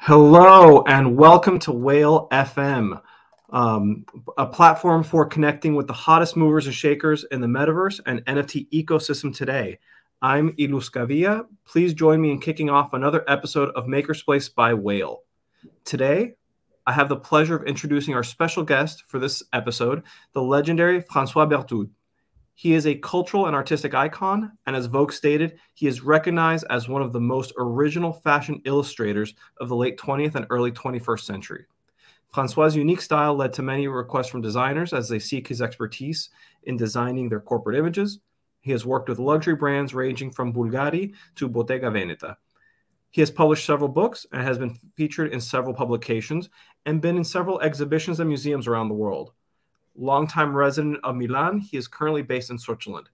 Hello and welcome to Whale FM, a platform for connecting with the hottest movers and shakers in the metaverse and NFT ecosystem today. I'm Ilus Gavia. Please join me in kicking off another episode of Makersplace by Whale. Today, I have the pleasure of introducing our special guest for this episode, the legendary Francois Berthaud. He is a cultural and artistic icon, and as Vogue stated, he is recognized as one of the most original fashion illustrators of the late 20th and early 21st century. Francois' unique style led to many requests from designers as they seek his expertise in designing their corporate images. He has worked with luxury brands ranging from Bulgari to Bottega Veneta. He has published several books and has been featured in several publications and been in several exhibitions and museums around the world. Longtime resident of Milan, he is currently based in Switzerland.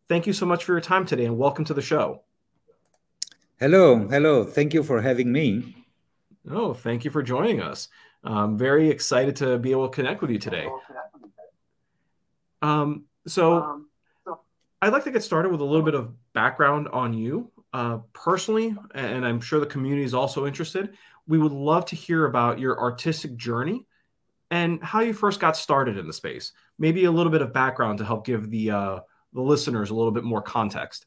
Thank you so much for your time today and welcome to the show. Hello. Thank you for having me. Oh, thank you for joining us. I'm very excited to be able to connect with you today. So I'd like to get started with a little bit of background on you. Personally, and I'm sure the community is also interested, we would love to hear about your artistic journey and how you first got started in the space. Maybe a little bit of background to help give the listeners a little bit more context.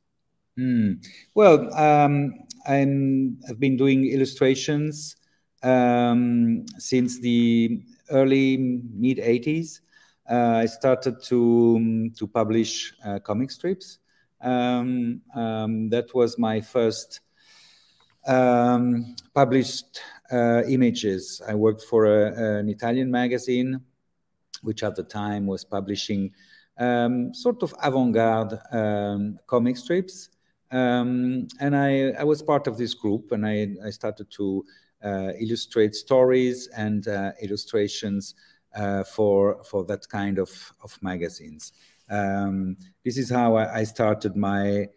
Well, I've been doing illustrations since the early mid-'80s. I started to publish comic strips. That was my first published images. I worked for an Italian magazine, which at the time was publishing sort of avant-garde comic strips. And I was part of this group, and I started to illustrate stories and illustrations for that kind of magazines. This is how I started my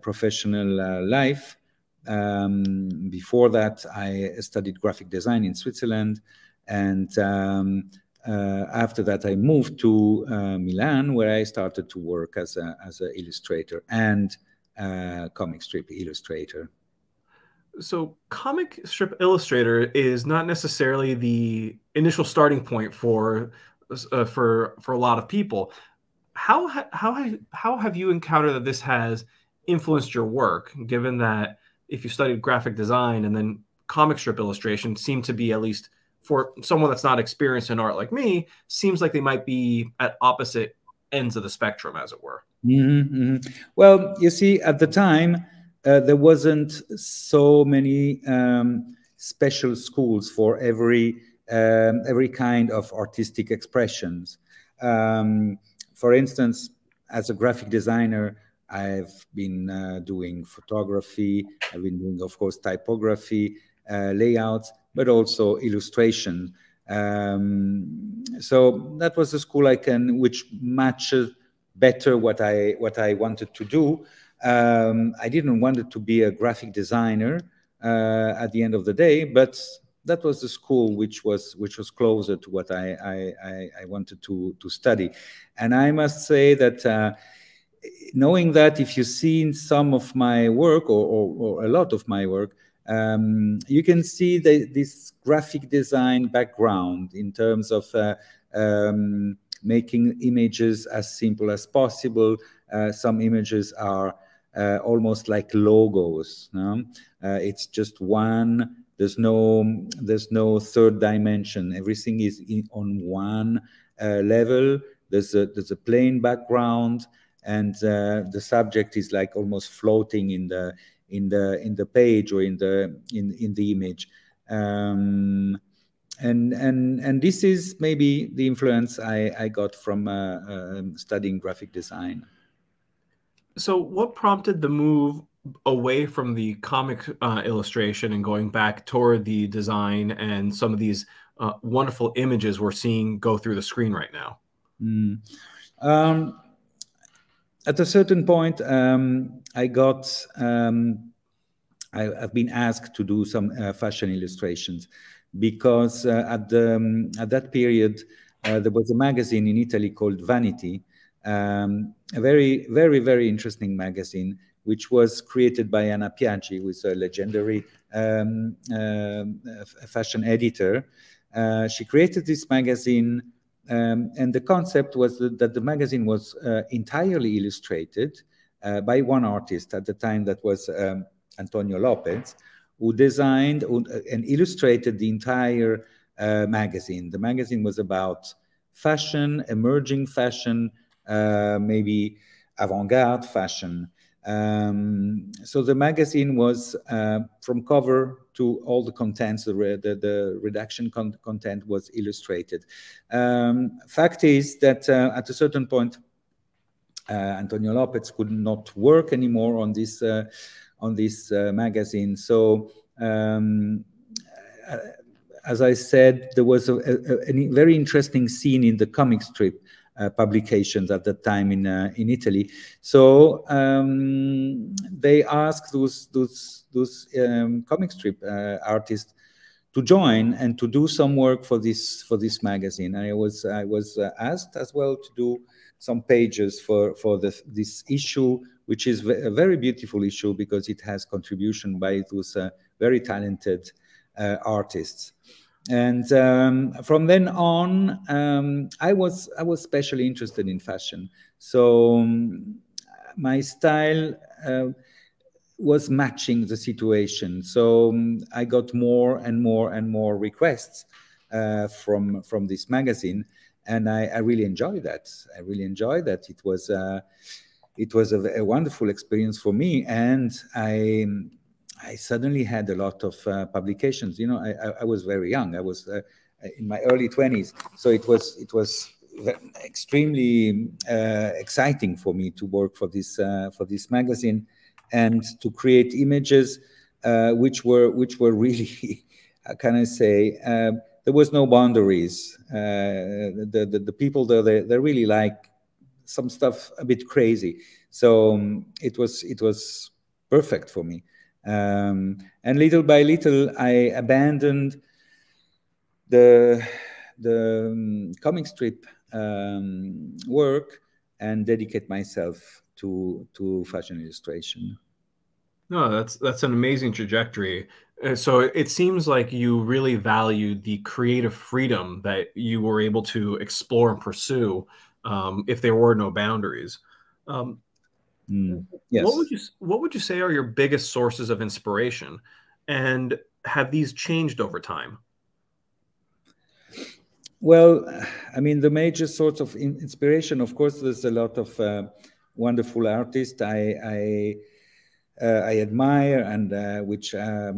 professional life. Before that, I studied graphic design in Switzerland, and after that, I moved to Milan, where I started to work as an illustrator and comic strip illustrator. So, comic strip illustrator is not necessarily the initial starting point for a lot of people. How have you encountered that this has influenced your work, given that if you studied graphic design and then comic strip illustration seem to be, at least for someone that's not experienced in art like me, seems like they might be at opposite ends of the spectrum, as it were. Well, you see, at the time, there wasn't so many special schools for every kind of artistic expressions. For instance, as a graphic designer, I've been doing photography. I've been doing, of course, typography, layouts, but also illustration. So that was the school which matches better what I wanted to do. I didn't want it to be a graphic designer at the end of the day, but that was the school which was closer to what I wanted to study. And I must say that knowing that if you've seen some of my work or a lot of my work, you can see this graphic design background in terms of making images as simple as possible. Some images are almost like logos. No? It's just one. There's no third dimension. Everything is on one level. There's a plain background, and the subject is like almost floating in the page or in the image. And this is maybe the influence I got from studying graphic design. So what prompted the move away from the comic illustration and going back toward the design and some of these wonderful images we're seeing go through the screen right now? At a certain point, I've been asked to do some fashion illustrations because at that period there was a magazine in Italy called Vanity, a very, very, very interesting magazine, which was created by Anna Piaggi, who is a legendary fashion editor. She created this magazine, and the concept was that the magazine was entirely illustrated by one artist at the time, that was Antonio Lopez, who designed and illustrated the entire magazine. The magazine was about fashion, emerging fashion, maybe avant-garde fashion. So the magazine was from cover to all the contents, the redaction content was illustrated. Fact is that at a certain point, Antonio Lopez could not work anymore on this magazine. So as I said, there was a very interesting scene in the comic strip publications at that time in Italy. So they asked those comic strip artists to join and to do some work for this magazine. I was asked as well to do some pages for this issue, which is a very beautiful issue because it has contribution by those very talented artists. And from then on, I was especially interested in fashion. So my style was matching the situation. So I got more and more requests from this magazine, and I really enjoyed that. I really enjoyed that. It was a wonderful experience for me, and I suddenly had a lot of publications. You know, I was very young. I was in my early 20s, so it was extremely exciting for me to work for this magazine and to create images which were really, how can I say, there was no boundaries. The people there, they really like some stuff a bit crazy. So it was perfect for me. And little by little, I abandoned the comic strip work and dedicate myself to fashion illustration. No, that's an amazing trajectory. So it seems like you really valued the creative freedom that you were able to explore and pursue, if there were no boundaries. Yes. What would you say are your biggest sources of inspiration, and have these changed over time? Well, I mean, the major source of inspiration, of course, there's a lot of wonderful artists I admire, and which I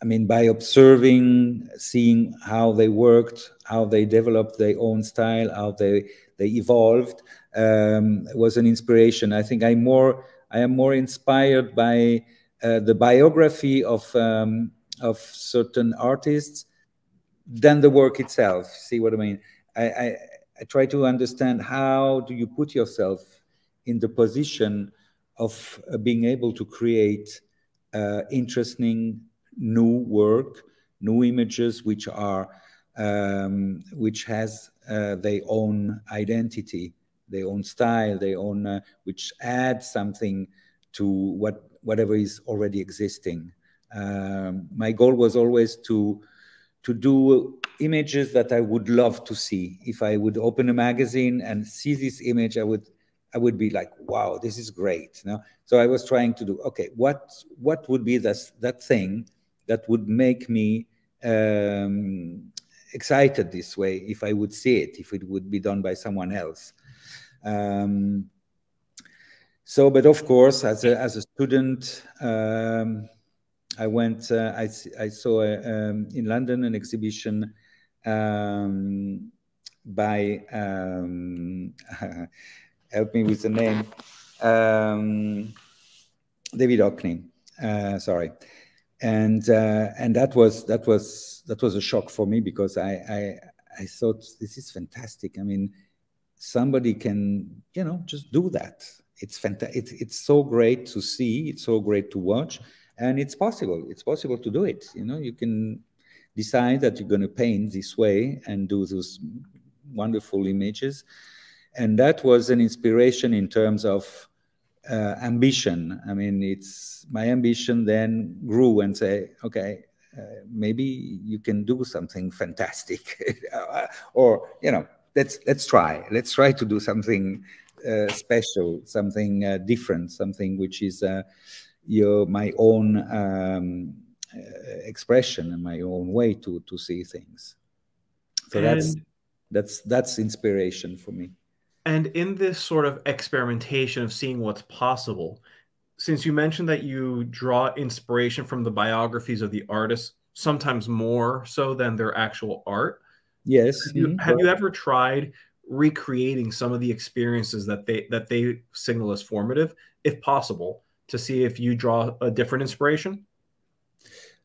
mean, by observing, seeing how they worked, how they developed their own style, how they evolved, was an inspiration. I think I am more inspired by the biography of certain artists than the work itself. See what I mean? I try to understand, how do you put yourself in the position of being able to create interesting new work, new images, which are which has their own identity, their own style, their own which add something to whatever is already existing. My goal was always to do images that I would love to see. If I would open a magazine and see this image, I would be like, wow, this is great. You know? So I was trying to do, okay, what would be that thing that would make me excited this way if I would see it, if it would be done by someone else. So, but of course, as a student, I went. I saw in London an exhibition by help me with the name, David Hockney. Sorry, and that was a shock for me, because I thought, this is fantastic. I mean, somebody can, you know, just do that. It's fantastic. It's so great to see. It's so great to watch. And it's possible. It's possible to do it. You know, you can decide that you're going to paint this way and do those wonderful images. And that was an inspiration in terms of ambition. I mean, it's my ambition then grew and say, okay, maybe you can do something fantastic, or let's try to do something special, something different, something which is my own expression and my own way to see things. So that's inspiration for me. And in this sort of experimentation of seeing what's possible, since you mentioned that you draw inspiration from the biographies of the artists, sometimes more so than their actual art. Yes. Have you ever tried recreating some of the experiences that they signal as formative, if possible, to see if you draw a different inspiration?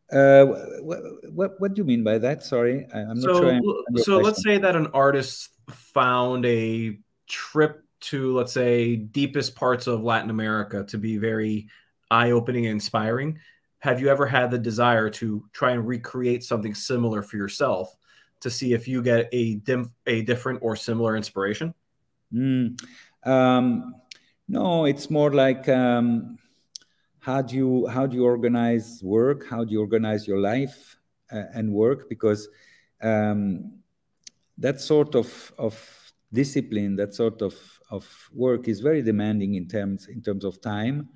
What do you mean by that? Sorry, I'm not sure. So let's say that an artist found a trip to, let's say, deepest parts of Latin America to be very eye-opening and inspiring. Have you ever had the desire to try and recreate something similar for yourself to see if you get a different or similar inspiration? No, it's more like how do you organize work? How do you organize your life and work? Because that sort of discipline, that sort of work is very demanding in terms of time,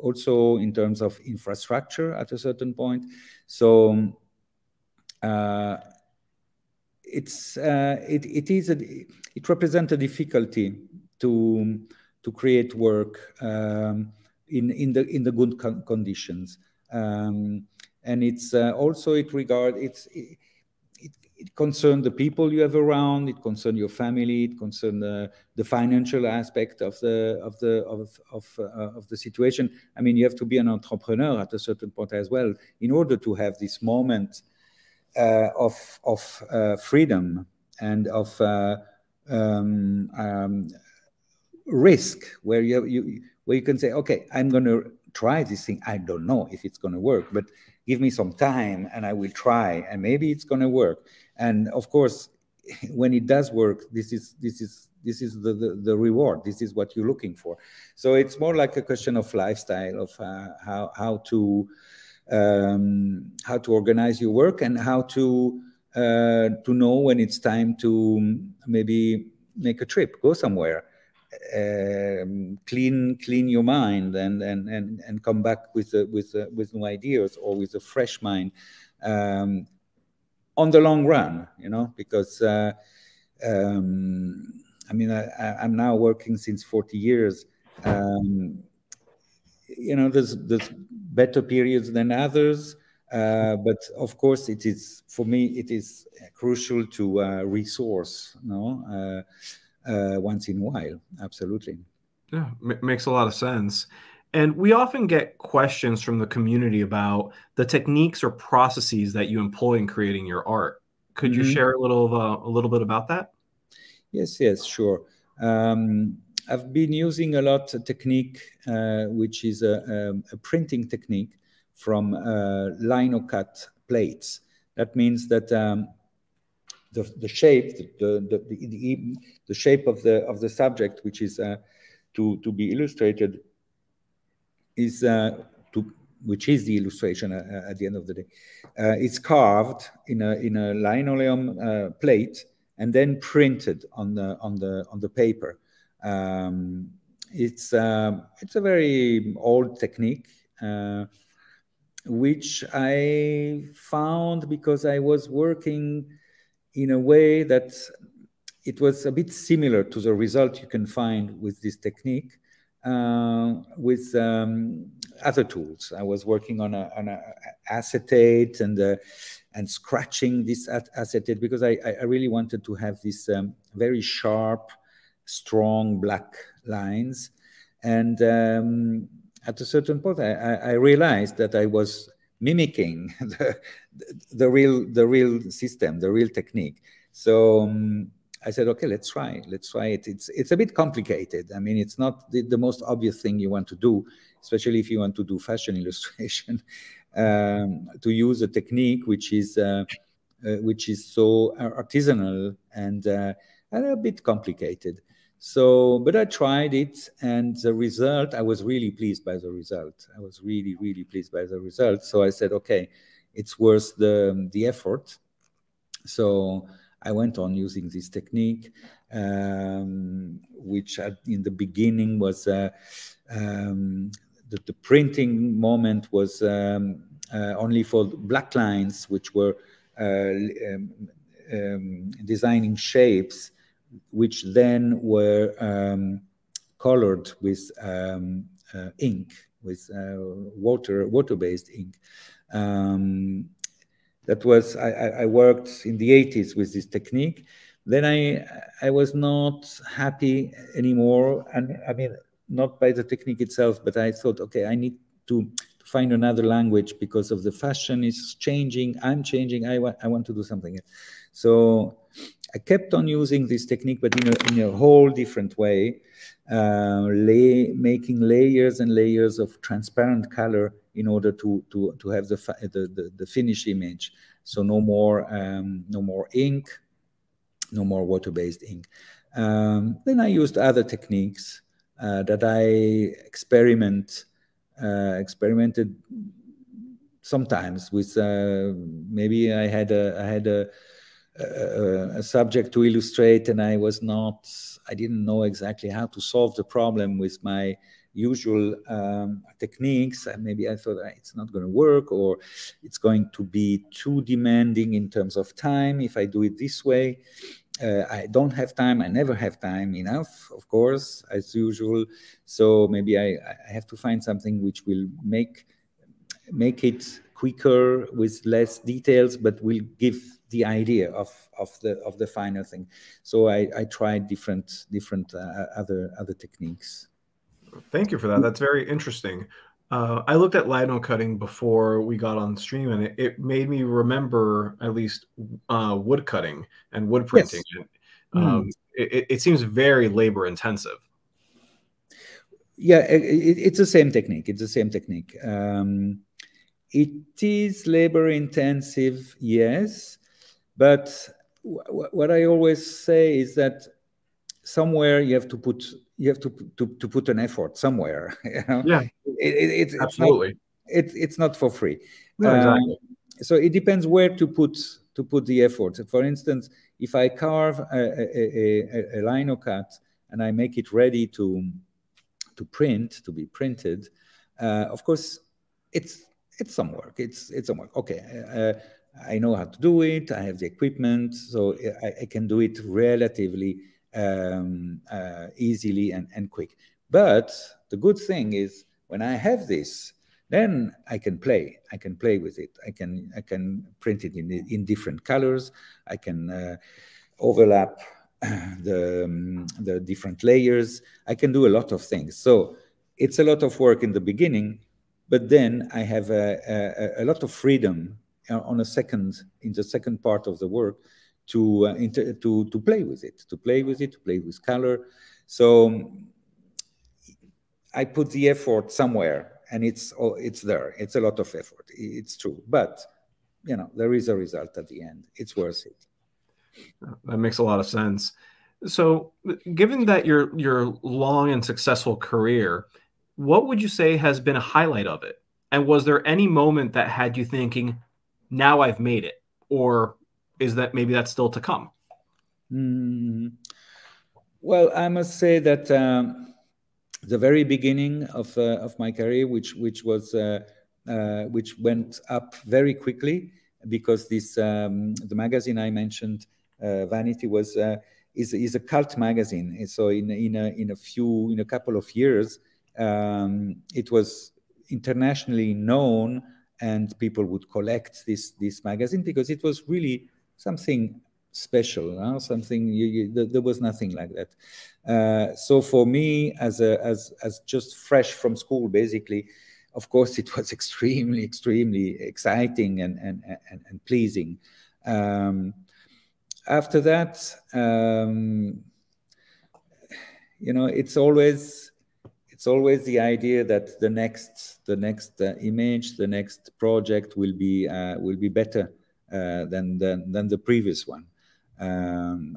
also in terms of infrastructure at a certain point. So it represents a difficulty to create work in the good conditions, and it's also it concerns the people you have around. It concerns your family. It concerns the financial aspect of the situation. I mean, you have to be an entrepreneur at a certain point as well in order to have this moment of freedom and of risk, where you can say, okay, I'm going to try this thing. I don't know if it's going to work, but give me some time and I will try, and maybe it's going to work. And of course, when it does work, this is the reward. This is what you're looking for. So it's more like a question of lifestyle, of how to organize your work, and how to know when it's time to maybe make a trip, go somewhere, clean your mind, and come back with new ideas, or with a fresh mind on the long run, because I mean, I'm now working since 40 years. There's better periods than others, but of course, it is, for me, it is crucial to resource, once in a while. Absolutely. Yeah, makes a lot of sense. And we often get questions from the community about the techniques or processes that you employ in creating your art. Could you share a little bit about that? Yes, sure. I've been using a lot a technique, which is a printing technique from lino-cut plates. That means that the shape, the shape of the subject, which is to be illustrated, is which is the illustration at the end of the day. It's carved in a linoleum plate and then printed on the paper. It's a very old technique, which I found because I was working in a way that it was a bit similar to the result you can find with this technique with other tools. I was working on a acetate and scratching this acetate because I really wanted to have this very sharp, strong black lines. And at a certain point, I realized that I was mimicking the real system, the real technique. So I said, okay, let's try it. It's a bit complicated. I mean, it's not the most obvious thing you want to do, especially if you want to do fashion illustration, to use a technique which is so artisanal and a bit complicated. So, but I tried it, and the result, I was really pleased by the result. I was really, really pleased by the result. So I said, okay, it's worth the effort. So I went on using this technique, which in the beginning was the printing moment was only for black lines, which were designing shapes, which then were colored with ink, with water-based ink. That was, I worked in the 80s with this technique. Then I was not happy anymore. And I mean, not by the technique itself, but I thought, okay, I need to find another language because of the fashion is changing. I'm changing. I want to do something else. So I kept on using this technique, but in a whole different way, making layers and layers of transparent color in order to have the finished image. So no more ink, no more water-based ink. Then I used other techniques that I experimented sometimes with. Maybe I had a subject to illustrate, and I didn't know exactly how to solve the problem with my usual techniques. And maybe I thought it's not going to work, or it's going to be too demanding in terms of time if I do it this way. I don't have time. I never have time enough, of course, as usual. So maybe I have to find something which will make it quicker with less details, but will give the idea of the final thing. So I tried different other techniques. Thank you for that. That's very interesting. I looked at lino cutting before we got on stream, and it made me remember at least wood cutting and wood printing. Yes. It seems very labor intensive. Yeah, it's the same technique. It's the same technique. It is labor intensive, yes, but what I always say is that somewhere you have to put an effort somewhere. You know? Yeah, absolutely. It's not for free. No, exactly. So it depends where to put the effort. For instance, if I carve a lino cut and I make it ready to be printed, of course, it's some work. It's some work. Okay, I know how to do it. I have the equipment, so I can do it relatively easily and quick. But the good thing is when I have this, then I can play. I can play with it. I can print it in different colors. I can overlap the different layers. I can do a lot of things. So it's a lot of work in the beginning, but then I have a lot of freedom in the second part of the work to play with it, to play with color. So I put the effort somewhere, and it's there. It's a lot of effort. It's true, but there is a result at the end. It's worth it. That makes a lot of sense. So, given that your long and successful career, what would you say has been a highlight of it? And was there any moment that had you thinking, now I've made it? Or is that maybe that's still to come? Well, I must say that the very beginning of my career, which went up very quickly, because the magazine I mentioned, Vanity, is a cult magazine. So in a couple of years, it was internationally known, and people would collect this magazine because it was really something special, something there was nothing like that. So for me, as just fresh from school, basically, of course, it was extremely exciting and pleasing. After that, it's always the idea that the next image, the next project will be better than the previous one.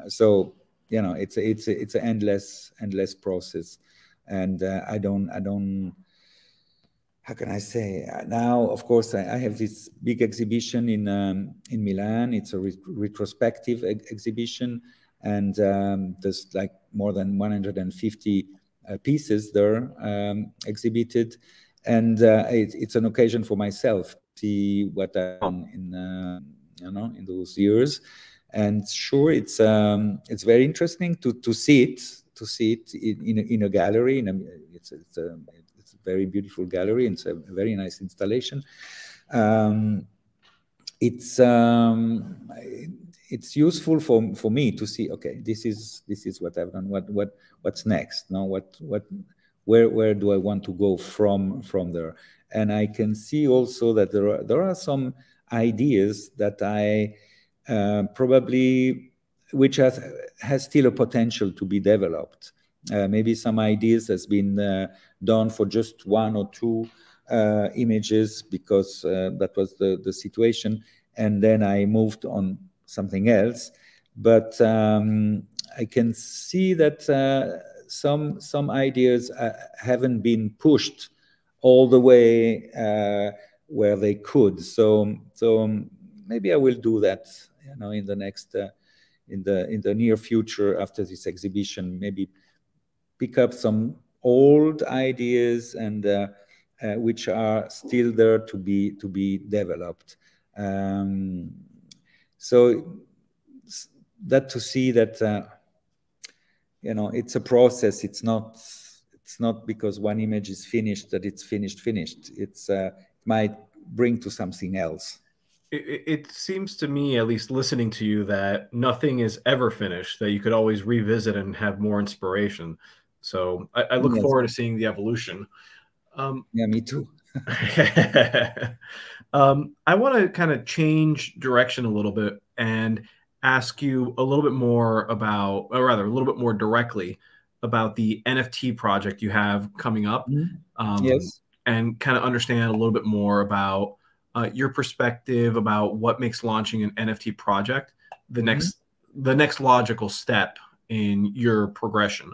So you know, it's an endless process, and I don't. How can I say? Now, of course, I have this big exhibition in Milan. It's a retrospective exhibition, and there's like more than 150 pieces there exhibited, and it's an occasion for myself to see what I've done in you know, in those years. And sure, it's very interesting to see it in a gallery. It's a very beautiful gallery. It's a very nice installation. It's useful for me to see. Okay, this is what I've done. What's next? Now, where do I want to go from there? And I can see also that there are some ideas that I probably, which has still a potential to be developed. Maybe some ideas has been done for just one or two images because that was the situation, and then I moved on something else. But I can see that some ideas haven't been pushed all the way where they could. So maybe I will do that, you know, in the next in the near future after this exhibition. Maybe pick up some old ideas and which are still there to be developed. So that to see that you know, it's a process. It's not because one image is finished that it's finished. It's it might bring to something else. It seems to me, at least listening to you, that nothing is ever finished, that you could always revisit and have more inspiration. So I look forward to seeing the evolution. Yeah, me too. I want to kind of change direction a little bit and ask you a little bit more about, or rather, a little bit more directly about the NFT project you have coming up. Yes. And kind of understand a little bit more about your perspective about what makes launching an NFT project the next logical step in your progression.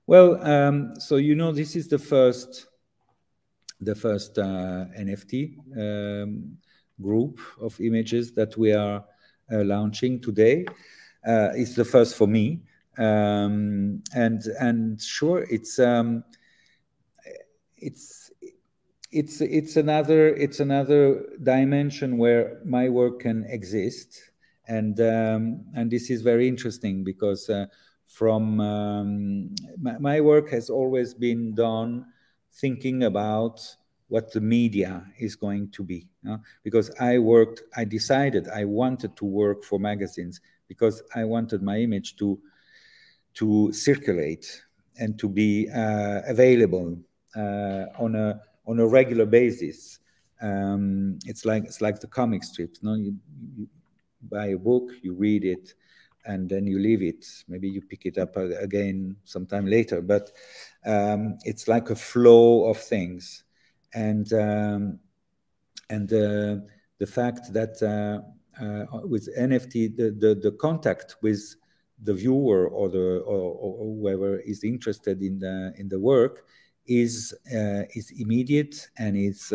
Well, so you know, this is the first NFT group of images that we are launching today. It's the first for me, and sure, it's another dimension where my work can exist, and this is very interesting because from my work has always been done thinking about what the media is going to be, because I decided I wanted to work for magazines because I wanted my image to circulate and to be available on a regular basis. It's like the comic strips. No, you buy a book, you read it, and then you leave it. Maybe you pick it up again sometime later. But it's like a flow of things, and the fact that with NFT, the contact with the viewer or whoever is interested in the work is immediate, and is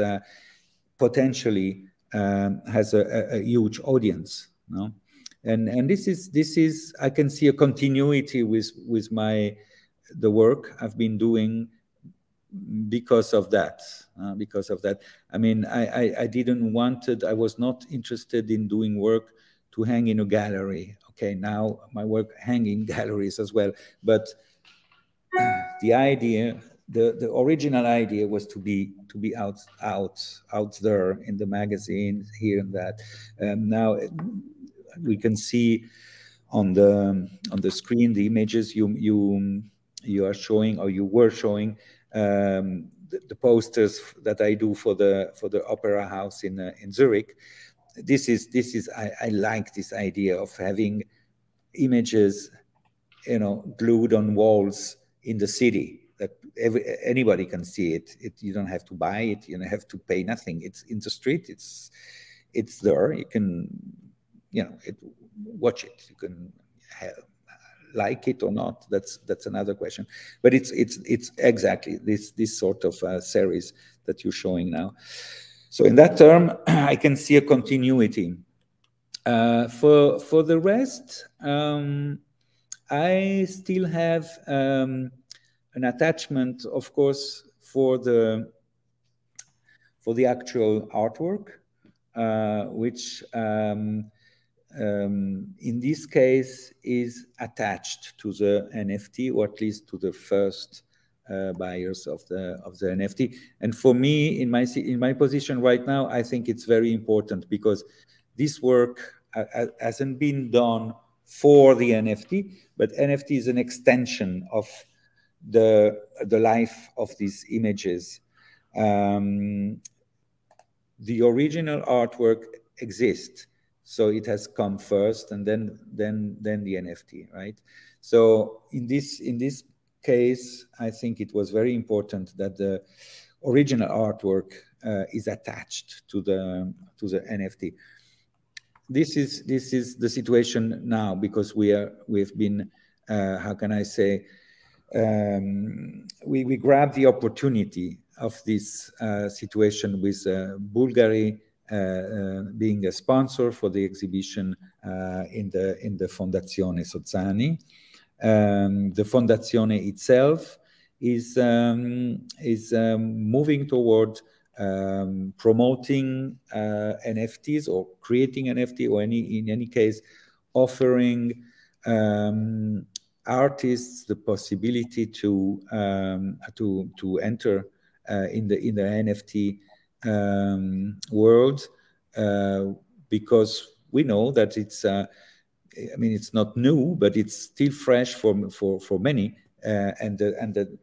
potentially has a huge audience. No? And this is I can see a continuity with the work I've been doing because of that. I mean, I was not interested in doing work to hang in a gallery. Okay, now my work hang in galleries as well, but the idea, the original idea was to be out there in the magazine, here and that. Now we can see on the screen the images you are showing, or you were showing, the posters that I do for the Opera House in Zurich. This is I like this idea of having images, you know, glued on walls in the city that anybody can see it. You don't have to buy it. You don't have to pay nothing. It's in the street. It's there. You can, you know, watch it. You can like it or not. That's another question. But it's exactly this sort of series that you're showing now. So in that term, I can see a continuity. For the rest, I still have an attachment, of course, for the actual artwork, which in this case is attached to the NFT, or at least to the first buyers of the NFT. And for me, in my position right now, I think it's very important, because this work hasn't been done for the NFT, but NFT is an extension of the life of these images. The original artwork exists, so it has come first, and then the NFT, right? So in this case, I think it was very important that the original artwork is attached to the NFT. This is the situation now, because we've been how can I say, we grabbed the opportunity of this situation with Bulgari being a sponsor for the exhibition in the Fondazione Sozzani. The Fondazione itself is moving toward promoting NFTs, or creating NFT, or in any case offering artists the possibility to enter in the NFT world, because we know that it's I mean, it's not new, but it's still fresh for many, and the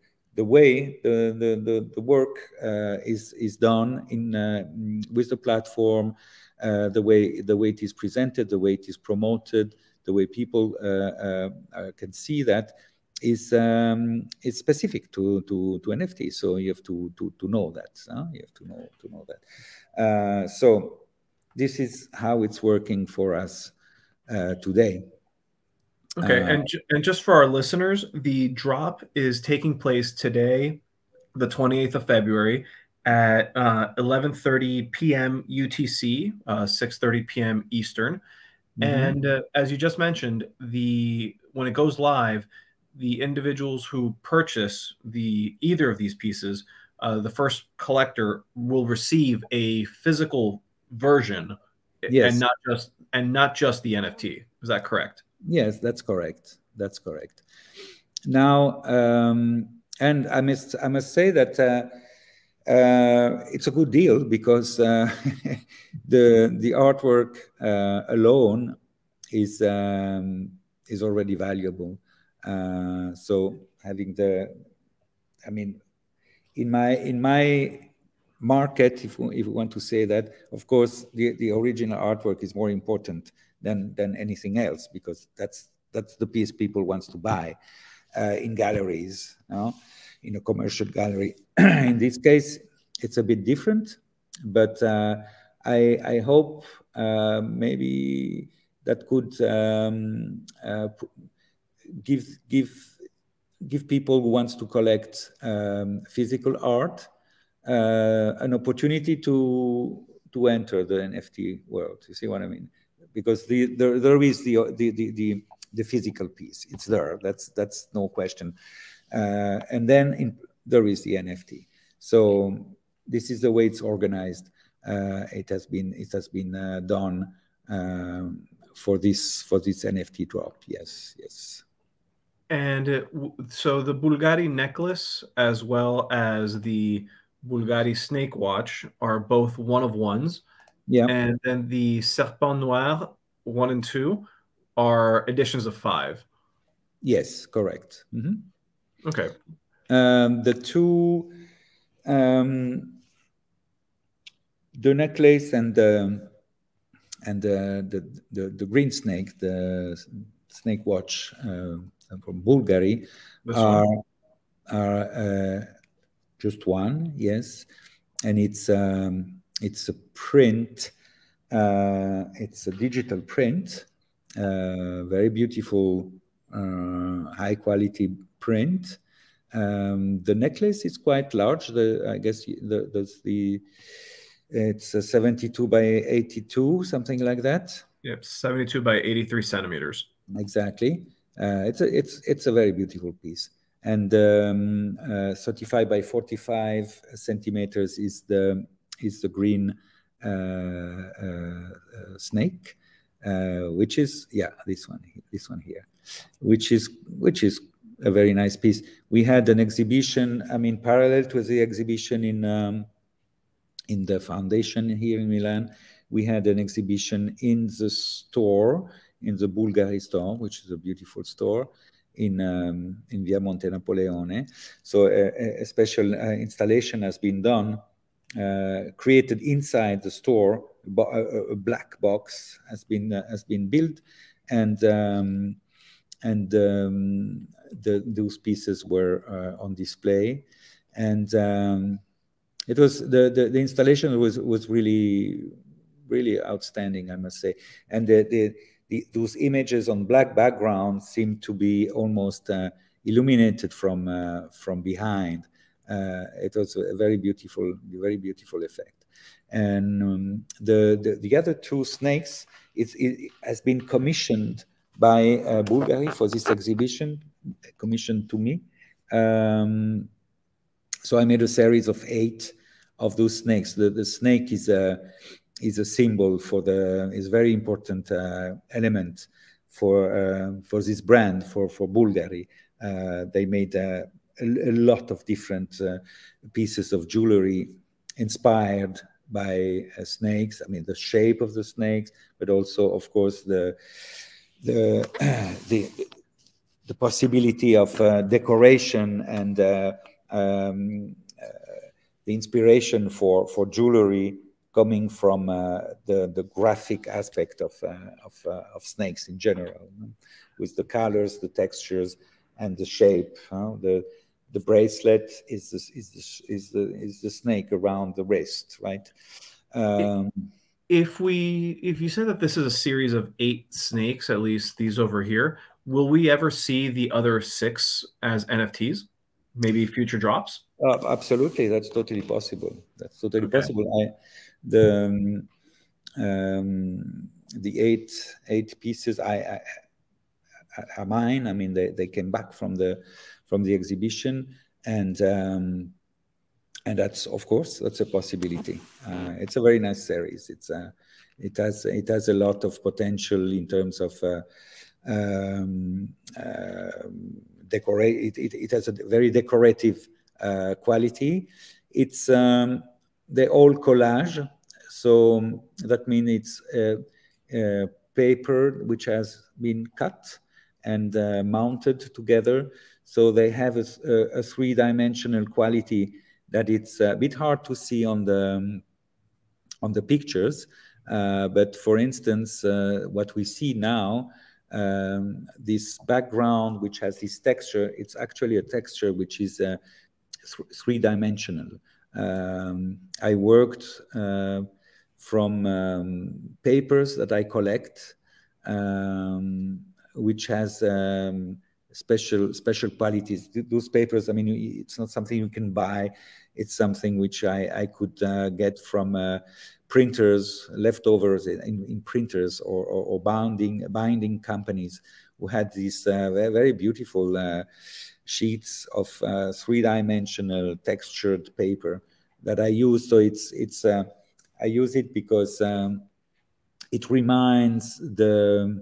way the work is done in with the platform, the way it is presented, the way it is promoted, the way people can see that is specific to NFT. So you have to know that. You have to know that. So this is how it's working for us today. Okay, and just for our listeners, the drop is taking place today, the 28th of February, at 11:30 p.m. UTC, 6:30 p.m. Eastern. And as you just mentioned, when it goes live, the individuals who purchase either of these pieces, the first collector will receive a physical version, yes, and not just the NFT. Is that correct? Yes, that's correct. That's correct. Now, and I must say that it's a good deal, because the artwork alone is already valuable. So having I mean, in my market, if we want to say that, of course, the original artwork is more important than anything else, because that's the piece people wants to buy in galleries, in a commercial gallery. In this case, it's a bit different, but I hope maybe that could give people who wants to collect physical art an opportunity to enter the NFT world. You see what I mean? Because there is the physical piece. It's there. That's no question. And then there is the NFT. So this is the way it's organized. It has been done for this NFT drop. Yes. And so the Bulgari necklace, as well as the Bulgari snake watch, are both one of ones. Yeah. And then the Serpent Noir 1 and 2 are editions of 5. Yes, correct. Okay. The two, the necklace and the green snake, the snake watch from Bulgari, are just one, yes, and it's a print. It's a digital print very beautiful, high quality print. The necklace is quite large. I guess it's a 72 by 82, something like that. Yep, 72 by 83 centimeters. Exactly. It's a very beautiful piece. And 35 by 45 centimeters is the green snake, which is this one here, which is a very nice piece. We had an exhibition, I mean, parallel to the exhibition in the foundation here in Milan. We had an exhibition in the store, in the Bulgari store, which is a beautiful store in Via Monte Napoleone. So a special installation has been done, created inside the store. A black box has been built, and those pieces were on display, and it was the installation was really outstanding, I must say. And those images on black background seem to be almost illuminated from behind. It was a very beautiful effect. And the other two snakes, it has been commissioned by Bulgari for this exhibition, commissioned to me. So I made a series of 8 of those snakes. The snake is a symbol is very important element for this brand, for Bulgari. They made a lot of different pieces of jewelry inspired by snakes. I mean, the shape of the snakes, but also, of course, the possibility of decoration and the inspiration for jewelry coming from the graphic aspect of snakes in general, with the colors, the textures, and the shape. The bracelet is the snake around the wrist, right? If you say that this is a series of 8 snakes, at least these over here, will we ever see the other 6 as NFTs? Maybe future drops? Absolutely, that's totally possible. That's totally possible. The 8 pieces are mine. I mean, they came back from the exhibition, and that's, of course, that's a possibility. It's a very nice series. It has a lot of potential in terms of decorate. It has a very decorative quality. It's they're all collage, so that means it's paper which has been cut and mounted together. So they have a 3-dimensional quality that it's a bit hard to see on the pictures. But for instance, what we see now, this background which has this texture, it's actually a texture which is 3-dimensional. I worked from papers that I collect, which has special qualities. Those papers, I mean, it's not something you can buy. It's something which I could get from printers, leftovers in printers or binding companies who had these very beautiful sheets of 3-dimensional textured paper that I use. So I use it because it reminds the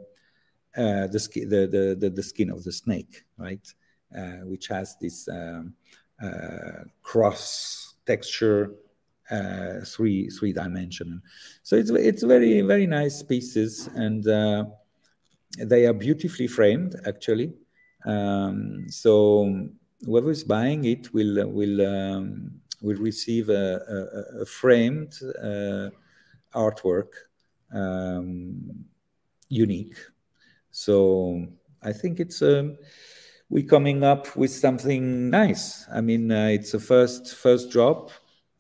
skin of the snake, right? Which has this cross texture, 3-dimensional. So it's very, very nice pieces, and they are beautifully framed, actually. So whoever is buying it will receive a framed artwork, unique. So I think it's we're coming up with something nice. I mean, it's a first drop.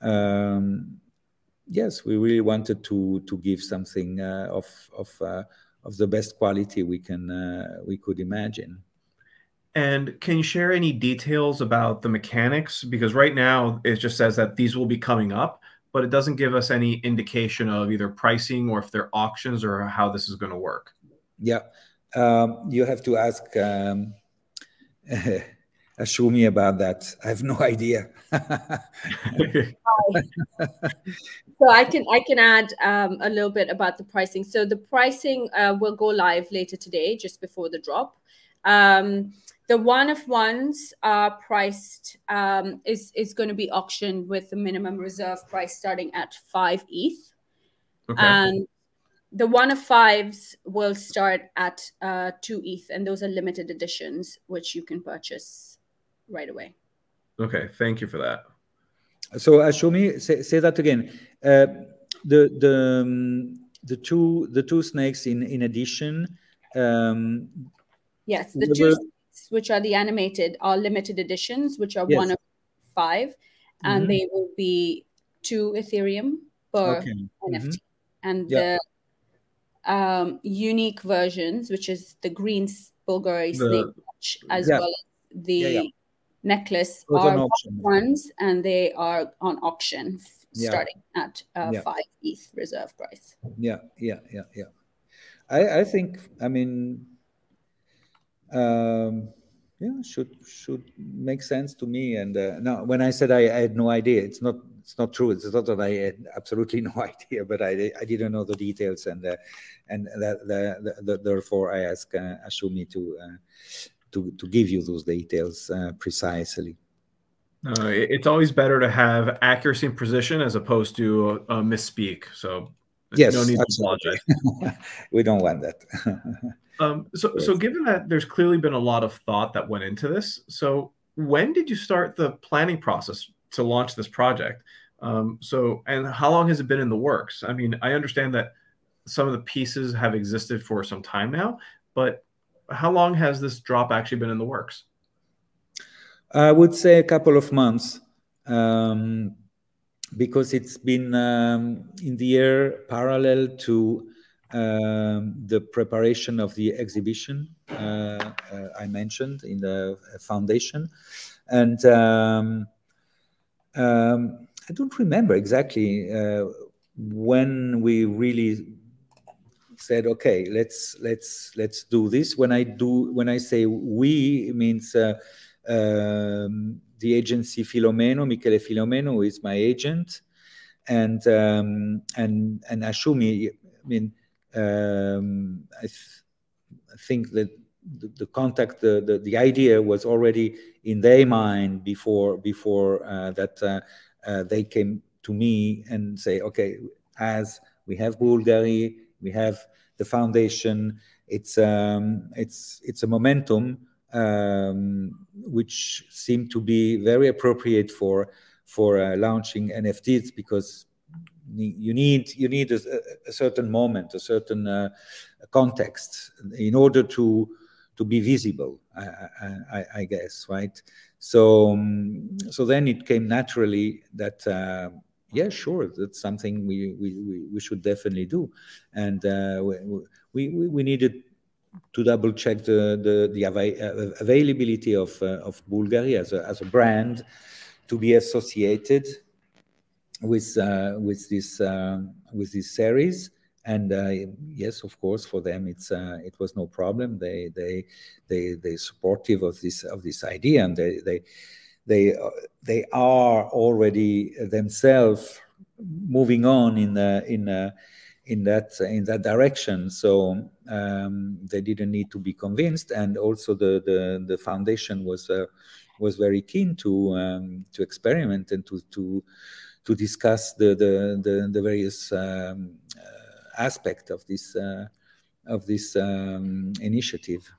Yes, we really wanted to give something of the best quality we could imagine. And can you share any details about the mechanics? Because right now it just says that these will be coming up, but it doesn't give us any indication of either pricing or if they're auctions or how this is going to work. Yeah, you have to ask Ashumi about that. I have no idea. So I can add a little bit about the pricing. So the pricing will go live later today, just before the drop. The one of ones are priced is going to be auctioned with the minimum reserve price starting at 5 ETH. Okay. And the one of fives will start at 2 ETH, and those are limited editions, which you can purchase right away. Okay, thank you for that. So Ashumi, say that again. The two snakes in addition. Yes, the two snakes, which are the animated, are limited editions, which are one of 5, and they will be 2 Ethereum per NFT. And the unique versions, which is the green Bulgari snake watch, as well as the necklace, are ones, and they are on auction starting at 5 ETH reserve price. Yeah. I think, I mean, should make sense to me. And no, when I said I had no idea, it's not true. It's not that I had absolutely no idea, but I didn't know the details, and therefore I asked Ashumi to give you those details precisely. It's always better to have accuracy and precision as opposed to misspeak. So yes, no need to apologize. We don't want that. So given that there's clearly been a lot of thought that went into this, so when did you start the planning process to launch this project? And how long has it been in the works? I mean, I understand that some of the pieces have existed for some time now, but how long has this drop actually been in the works? I would say a couple of months, because it's been in the air parallel to the preparation of the exhibition I mentioned in the foundation. And I don't remember exactly when we really said, okay, let's do this. When I say we, it means the agency Filomeno, Michele Filomeno, who is my agent, and Ashumi. I mean, I think that the contact, the idea was already in their mind before that they came to me and say, okay, as we have Bulgari, we have the foundation. It's a momentum which seemed to be very appropriate for launching NFTs, because you need a certain moment, a certain context in order to be visible, I guess, right? So then it came naturally that yeah, sure, that's something we should definitely do, and we needed to double check the availability of Bulgari as a brand to be associated with this series. And yes, of course, for them it was no problem. They supportive of this idea, and they are already themselves moving on in that direction. So they didn't need to be convinced, and also the foundation was very keen to experiment and to discuss the various aspect of this initiative.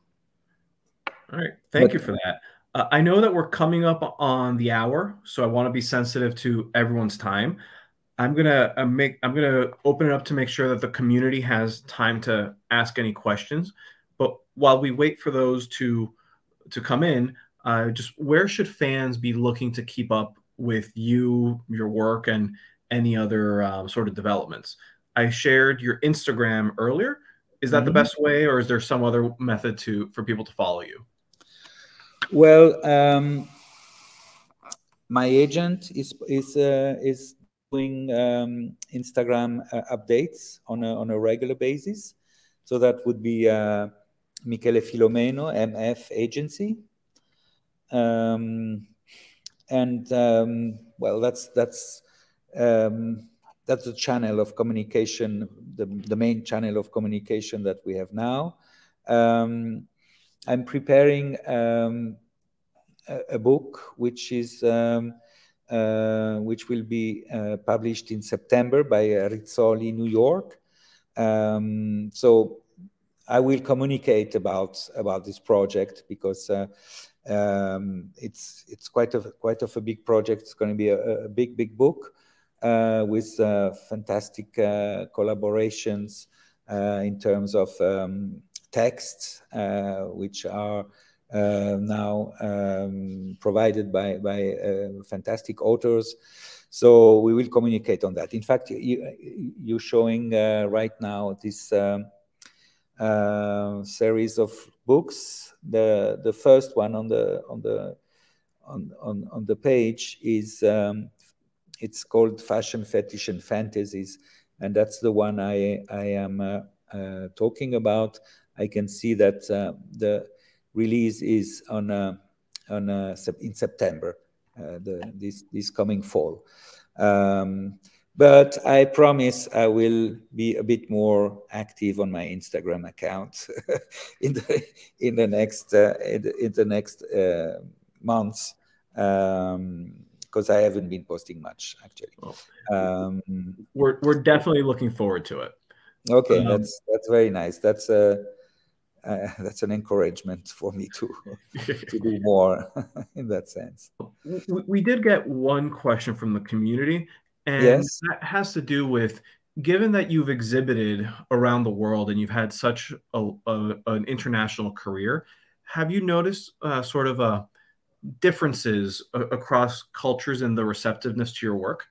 All right, thank you for that. I know that we're coming up on the hour, so I want to be sensitive to everyone's time. I'm gonna open it up to make sure that the community has time to ask any questions. But while we wait for those to come in, just where should fans be looking to keep up with you, your work, and any other sort of developments? I shared your Instagram earlier. Is that the best way, or is there some other method for people to follow you? Well, my agent is doing Instagram updates on a regular basis. So that would be Michele Filomeno, MF Agency. Well, that's the channel of communication, the main channel of communication that we have now. I'm preparing a book which will be published in September by Rizzoli, New York. So I will communicate about this project, because it's quite of a big project. It's going to be a big book with fantastic collaborations in terms of texts, which are now provided by fantastic authors. So we will communicate on that. In fact, you're showing right now this series of books. The first one on the page is it's called Fashion, Fetish, and Fantasies, and that's the one I am talking about. I can see that the release is in September, this coming fall. But I promise I will be a bit more active on my Instagram account in the next months, because I haven't been posting much, actually. We're definitely looking forward to it. Okay, that's very nice. That's an encouragement for me to do more in that sense. We did get one question from the community, and yes, that has to do with, given that you've exhibited around the world and you've had such an international career, have you noticed sort of differences across cultures in the receptiveness to your work?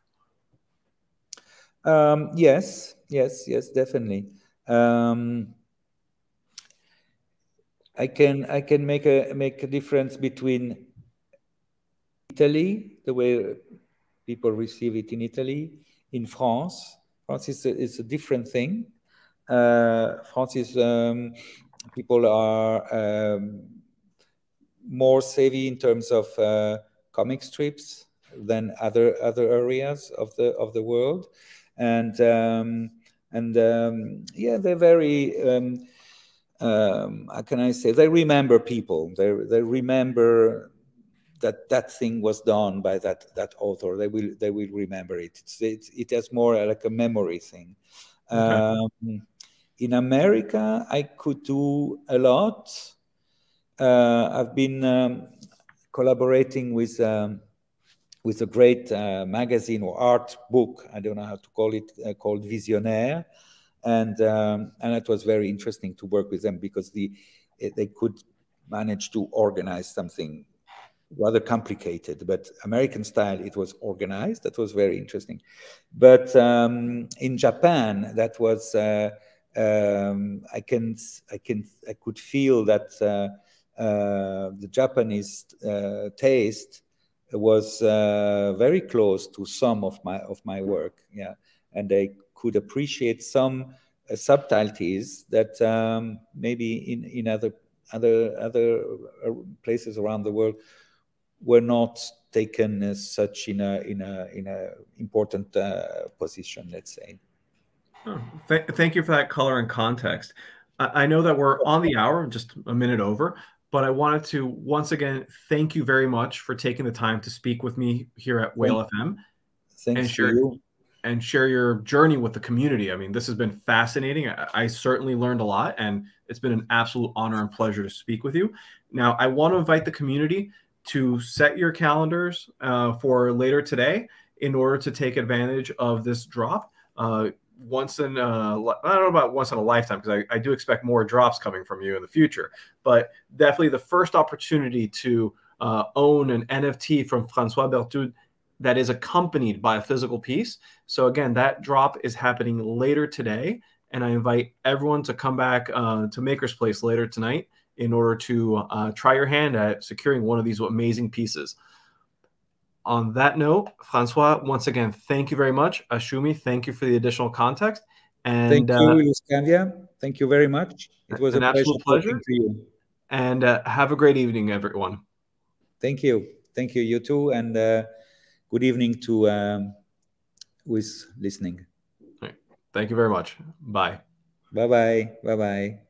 Yes, definitely. I can make a difference between Italy, the way people receive it in Italy, in France. France is a different thing. France is people are more savvy in terms of comic strips than other areas of the world, and yeah, they're very how can I say, they remember people. They remember that thing was done by that author. They will remember it. It has more like a memory thing. Okay. In America, I could do a lot. I've been collaborating with a great magazine or art book, I don't know how to call it, called Visionnaire. And it was very interesting to work with them, because they could manage to organize something rather complicated, but American style. It was organized. That was very interesting. But in Japan, that was I could feel that the Japanese taste was very close to some of my work. Yeah, and they could appreciate some subtleties that maybe in other places around the world were not taken as such in a important position, let's say. Oh, thank you for that color and context. I know that we're on the hour, just a minute over, but I wanted to once again thank you very much for taking the time to speak with me here at Whale FM. Thanks to you. And share your journey with the community. I mean, this has been fascinating. I certainly learned a lot, and it's been an absolute honor and pleasure to speak with you. Now, I want to invite the community to set your calendars for later today in order to take advantage of this drop. Once in, I don't know about once in a lifetime, because I do expect more drops coming from you in the future, but definitely the first opportunity to own an NFT from Francois Berthaud that is accompanied by a physical piece. So again, that drop is happening later today. And I invite everyone to come back to Makerspace later tonight in order to try your hand at securing one of these amazing pieces. On that note, Francois, once again, thank you very much. Ashumi, thank you for the additional context. And thank you, Luscandia. Thank you very much. It was a absolute pleasure talking to you. And have a great evening, everyone. Thank you. Thank you, you too. And good evening to who is listening. Right. Thank you very much. Bye. Bye-bye. Bye-bye.